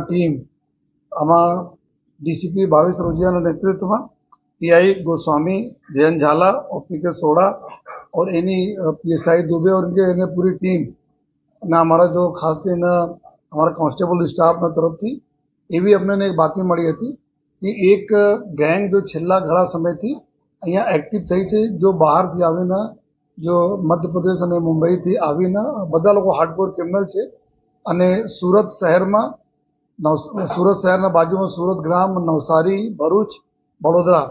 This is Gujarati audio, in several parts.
टीम आमा डीसीपी भावेश रोजिया नेतृत्व में पीआई गोस्वामी, जयंत झाला और पीके सोड़ा और एनी पीएसआई दुबे और इनके पूरी टीम ना हमारा जो खास कर हमारा कांस्टेबल स्टाफ में तरफ थी एवी अपने एक बातमी मળી હતી कि एक गैंग जो छेल्ला घड़ा समय थी अहींया एक्टिव थई छे, जो बहार थी आवीने जो मध्य प्रदेश और मुंबई थी आवीने बधा लोको हार्डकोर क्रिमिनल छे અને સુરત શહેરમાં સુરત શહેરના બાજુમાં સુરત ગ્રામ, નવસારી, ભરૂચ, વડોદરા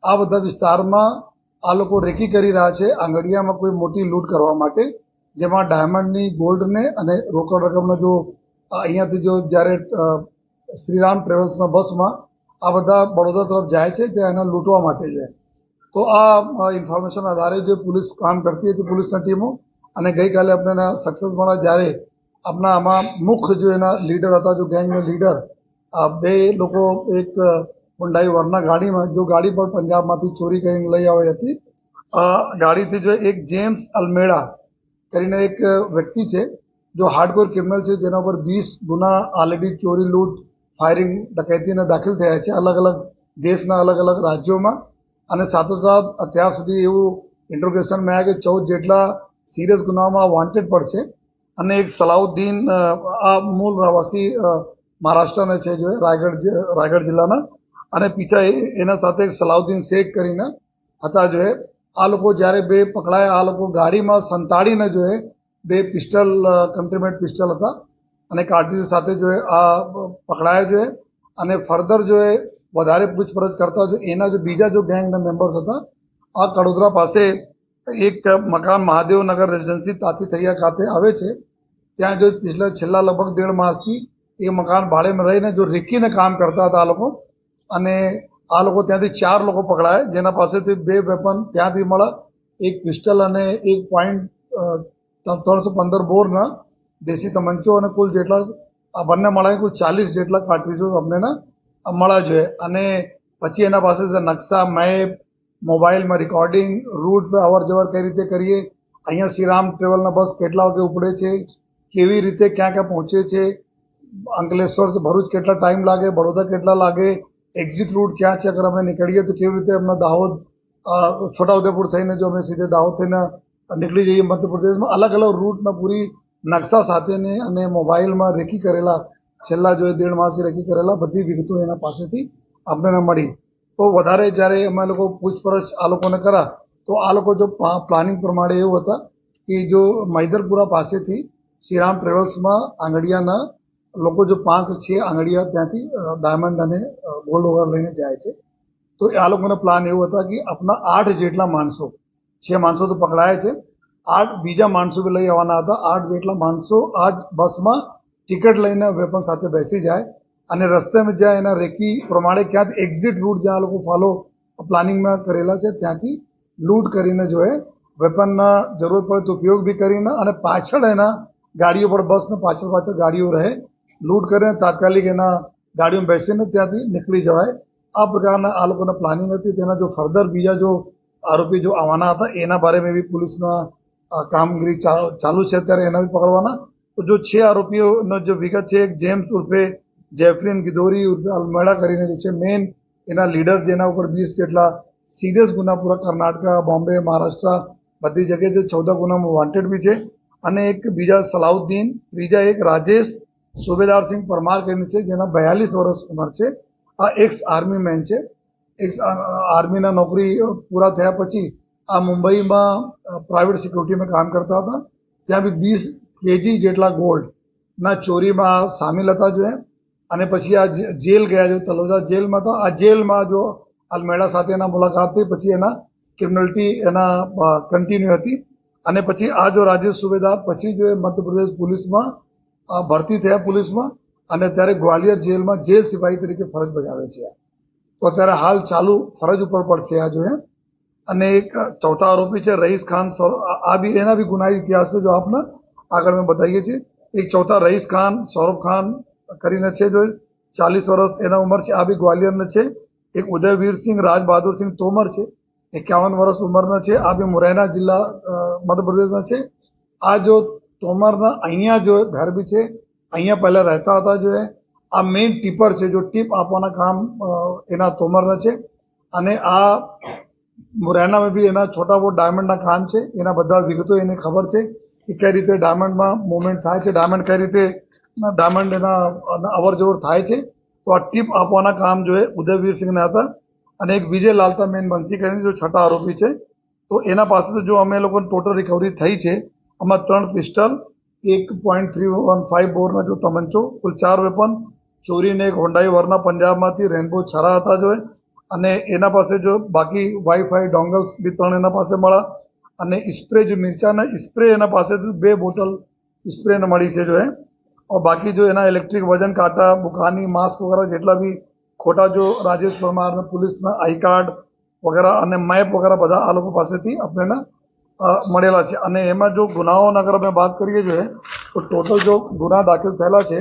આ બધા વિસ્તારમાં આ લોકો રેકી કરી રહ્યા છે આંગડિયામાં કોઈ મોટી લૂંટ કરવા માટે, જેમાં ડાયમંડની, ગોલ્ડને અને રોકડ રકમનો જો અહીંયાથી જો જ્યારે શ્રીરામ ટ્રેવલ્સના બસમાં આ બધા વડોદરા તરફ જાય છે ત્યાં એને લૂંટવા માટે છે. તો આ ઇન્ફોર્મેશન આધારે जो पुलिस काम करती હતી पुलिसની ટીમો અને ગઈકાલે આપણે સક્સેસ મળ્યા જ્યારે अपना आमा मुख्य जो एना लीडर था, जो गैंग में लीडर बे लोगों एक हुंडाई वर्ना गाड़ी में जो गाड़ी पर पंजाब में चोरी कर लई आई थी गाड़ी थी जो एक जेम्स अल्मेड़ा करीने एक व्यक्ति है जो हार्डकोर क्रिमिनल है जेना पर 20 गुना ऑलरेडी चोरी, लूट, फायरिंग, डकैती ने दाखिल थया है अलग अलग देशना अलग अलग राज्यों में અને સાથોસાથ અત્યાર સુધી એવું ઇન્ટ્રોગેશન में आया कि 14 જેટલા सीरियस गुनाओं वॉन्टेड पर है અને એક સલાઉદ્દીન આ મૂળ રહેવાસી મહારાષ્ટ્રના છે जो રાયગઢ જિલ્લાના અને પીછા એના સાથે એક સલાઉદ્દીન શેખ કરીને હતા जो આ લોકો જ્યારે બે પકડાયા આ લોકો ગાડીમાં સંતાડીને जो બે પિસ્ટલ કંટ્રીમેડ પિસ્ટલ હતા અને કાર્ટ્રીજ સાથે जो આ પકડાયા जो અને ફર્ધર जो વધારે પૂછપરછ કરતા जो એના जो બીજા जो ગેંગના મેમ્બર્સ હતા આ કડોદરા પાસે एक मकान महादेव नगर रेजिडेंसी ताती थैया खाते आवे छे त्या जो पिछले छेल्ला लगभग 1.5 मास थी ए मकान भाड़े में रहीने जो रेकी ने काम करता था आ लोग अने आ लोग त्यांथी 4 लोग पकड़ाए जेना पासेथी 2 वेपन त्यांथी मळ्या, एक पिस्टल अने 1.315 बोरना देशी तमंचो अने कुल जेटला आ बंने मळ्या कुल 40 जेटला कार्ट्रिजो अपने मळ्या जोए अने पछी एना पासे नक्शा, मैप, मोबाइल में रिकॉर्डिंग, रूट पे अवर जवर कई रीते करिए, अहींया श्रीराम ट्रेवल बस केटला वागे उपड़े छे, केवी रीते क्या क्या पहुंचे छे, अंकलेश्वर से भरूच केटला टाइम लागे, बड़ौदा केटला लागे, एक्जिट रूट क्या है, अगर अमे निकळीए तो केवी रीते अमने दाहोद छोटाउदेपुर थईने जो अमे सीधे दाहोद थईने निकली जईए मध्य प्रदेश में अलग अलग रूट में पूरी नक्शा साथे ने अने मोबाइल में रेकी करेला छेल्ला जो 1.5 मास रेकी करेला बधी विगतो एना पासेथी आपने मળી. तो વધારે જ્યારે અમે લોકો પૂછપરછ આ લોકોને કરા તો આ લોકો જો પ્લાનિંગ પ્રમાણે એવું હતા કે જો મૈદરપુરા પાસેથી શ્રીરામ ટ્રેવલ્સમાં આંગડિયાના લોકો જો 5-6 આંગડિયા ત્યાંથી ડાયમંડ અને ગોલ્ડ વગર લઈને જાય છે. તો આ લોકોનો પ્લાન એવો હતા કે આપણા 8 જેટલા માણસો, 6 માણસો તો પકડાયા છે, 8 બીજા માણસો બી લઈ આવવાના હતા. 8 જેટલા માણસો આજ બસમાં ટિકિટ લઈને વેપન સાથે બેસી જાય અને રસ્તે में જ્યાં એના રેકી પ્રમાણે ક્યાંથી એક્ઝિટ રૂટ જ્યાં લોકો ફોલો પ્લાનિંગમાં કરેલા છે ત્યાંથી લૂંટ કરીને જો વેપનના જરૂરત પડે તો ઉપયોગ બી કરીને અને પાછળ એના ગાડીઓ પર બસને પાછળ ગાડીઓ રહે લૂંટ કરીને તાત્કાલિક એના ગાડીઓમાં બેસીને ત્યાંથી નીકળી જવાય. આ પ્રકારના આ લોકોના પ્લાનિંગ હતી. તેના જો ફર્ધર બીજા જો આરોપી જો આવવાના હતા એના બારેમાં બી પોલીસના કામગીરી ચાલુ છે, અત્યારે એના બી પકડવાના. તો જો 6 આરોપીઓનો जो વિગત છે, એક જેમ્સ ઉર્ફે जेफरीन गिदोरी उर्फे अल्मेड़ा करीने जो मेन एना लीडर जेना ऊपर 20 जेटला सीरियस गुना पूरा कर्नाटक, बॉम्बे, महाराष्ट्र बधी जगह 14 गुना में वॉन्टेड भी है अने एक बीजा सलाउद्दीन, त्रीजा एक राजेश सूबेदार सिंह परमार करीने छे जेना 42 वर्ष उमर है. आ एक्स आर्मी मैन है. एक्स आर्मी ना नौकरी पूरा थया पछी आ मुंबई में प्राइवेट सिक्योरिटी में काम करता था. त्या भी 20 kg जेटला गोल्ड ना चोरी में शामिल था जो है અને પછી આ જેલ ગયા જો તલોજા જેલમાં હતા. આ જેલમાં જો અલ્મેડા સાથે એના મુલાકાત થઈ પછી એના ક્રિમિનલિટી એના કન્ટિન્યુ હતી અને પછી આ જો રાજેશ સુબેદાર પછી જો મધ્યપ્રદેશ પોલીસમાં ભરતી થયા પોલીસમાં અને અત્યારે ગ્વાલિયર જેલમાં જેલ સિપાહી તરીકે ફરજ બજાવે છે. તો અત્યારે હાલ ચાલુ ફરજ ઉપર પર છે આ જો અને એક ચોથા આરોપી છે રईस खान. આ બી એના બી ગુનાહિત ઇતિહાસ છે જો આપને આગળ મેં बताइए છીએ. એક ચોથા रईस खान, सौरभ खान करीने छे जो 40 वर्ष एना उमर है. आ भी ग्वालियर ने छे. एक उदयवीर सिंह, राज बहादुर सिंह तोमर है 51 वर्ष उमर में है. आ भी मुरैना जिला मध्य प्रदेश में है. आ जो तोमर ना अहिया जो घर भी है अहिया पहले रहता था जो है આ મેઇન ટીપર છે, જો ટીપ આપવાના કામ એના તોમરના છે. અને આ મુરૈનામાં બી એના છોટા બહુ ડાયમંડના કામ છે, એના બધા વિગતો એને ખબર છે કે કઈ રીતે ડાયમંડમાં મુવમેન્ટ થાય છે, ડાયમંડ કઈ રીતે ડાયમંડ એના અવર જવર થાય છે. તો આ ટીપ આપવાના કામ જો એ ઉદયવીરસિંહના હતા. અને એક વિજય લાલતા મેન બંસી કરીને જો છઠ્ઠા આરોપી છે, તો એના પાસેથી જો અમે લોકોને ટોટલ રિકવરી થઈ છે, આમાં 3 પિસ્ટલ, 1.315 બોરના જો તમંચો, કુલ 4 વેપન, ચોરીને એક હોન્ડાઈ વરના પંજાબમાંથી રેનબો છરા હતા જો અને એના પાસે જો બાકી વાઈફાઈ ડોંગલ્સ બી 3 એના પાસે મળ્યા. અને સ્પ્રે જો મિર્ચાના સ્પ્રે એના પાસેથી 2 બોટલ સ્પ્રે મળી છે જો બાકી જો એના ઇલેક્ટ્રિક વજન કાંટા, બુખાની, માસ્ક વગેરે જેટલા બી ખોટા જો રાજેશ પરમાર પોલીસના આઈ કાર્ડ વગેરે અને મેપ વગેરે બધા આ લોકો પાસેથી આપણને મળેલા છે. અને એમાં જો ગુનાઓની અગર અમે વાત કરીએ જો તો ટોટલ જો ગુના દાખલ થયેલા છે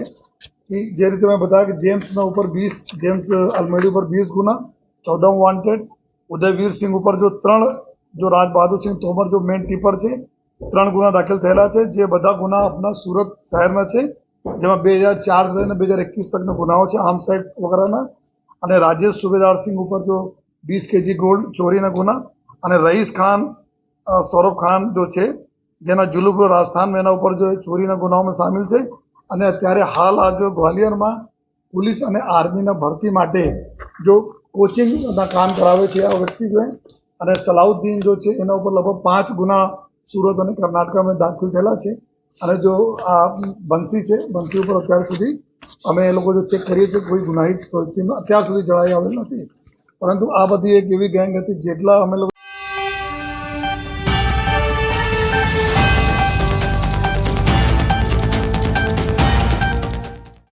કે જે રીતે મેં બતાવ્યા કે જેમ્સના ઉપર 20, જેમ્સ અલમેડી ઉપર 20 ગુના, 14 વોન્ટેડ. ઉદયવીરસિંહ ઉપર જો 3, જો રાજ બહાદુરસિંહ તોમર જો મેઇન ટીપર છે, 3 ગુના દાખલ થયેલા છે, જે બધા ગુના આપણા સુરત શહેરના છે, જેમાં 2004 લઈને 2021 તકના ગુનાઓ છે આર્મ્સ એક્ટ વગેરેના. અને રાજેશ સુબેદારસિંહ ઉપર જો 20 કેજી ગોલ્ડ ચોરીના ગુના. અને રઈસ ખાન, સૌરભ ખાન જો છે, જેના જુલુપુર રાજસ્થાન એના ઉપર જો ચોરીના ગુનાઓમાં સામેલ છે. અને અત્યારે હાલ આ જો ગ્વાલિયરમાં પોલીસ અને આર્મીના ભરતી માટે જો કોચિંગના કામ કરાવે છે આ વ્યક્તિ જો. અને સલાઉદ્દીન જો છે એના ઉપર લગભગ 5 ગુના સુરત અને કર્ણાટકમાં દાખલ થયેલા છે. અને જો આ બંસી છે, બંસી ઉપર અત્યાર સુધી અમે એ લોકો જો ચેક કરીએ છીએ કોઈ ગુનાહિત પ્રવૃત્તિમાં અત્યાર સુધી જણાઈ આવેલ નથી. પરંતુ આ બધી એક એવી ગેંગ હતી જેટલા અમે લોકો